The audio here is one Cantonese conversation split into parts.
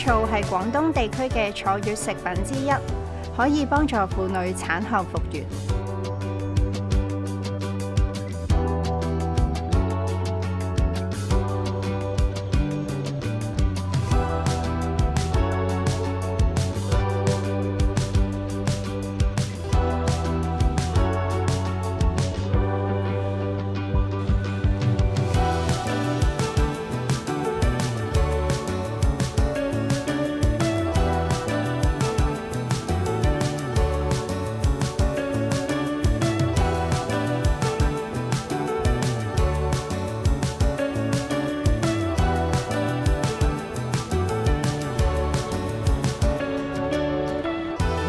醋係廣東地區嘅坐月食品之一，可以幫助婦女產後復原。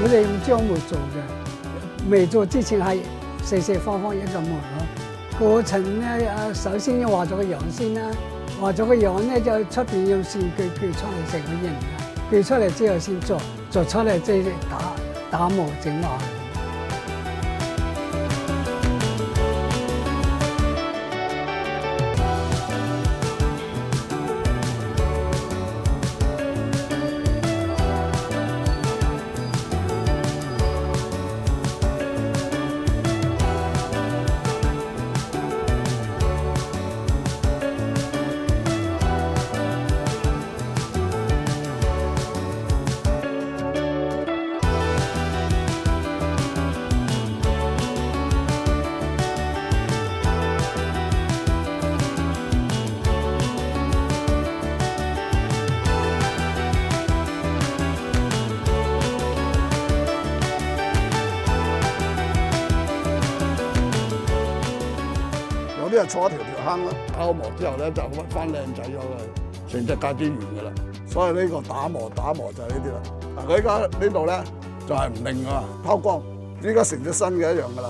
我哋用酵母做嘅，未做之前係四四方方一個模咯。過程咧，首先要畫咗個樣先啦，畫咗個樣咧就出邊用線鋸出嚟成個形嘅，鋸出嚟之後先做出嚟即係打模整畫。有啲係坐一條坑啦，打好磨之後咧就屈翻靚仔咗嘅，成隻戒指圓嘅啦。所以呢個打磨就係呢啲啦。嗱，佢依家呢度咧就係唔擰啊，拋光，依家成隻新嘅一樣噶啦。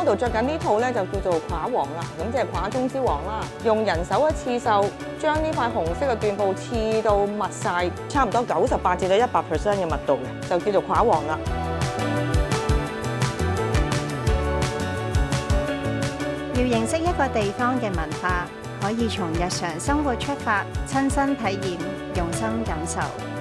model 着緊呢套咧就叫做褂黃啦，咁即係褂中之黃啦。用人手嘅刺繡，將呢塊紅色嘅緞布刺到密晒，差唔多98%至到100%嘅密度嘅，就叫做褂黃啦。要認識一個地方嘅文化，可以從日常生活出發，親身體驗，用心感受。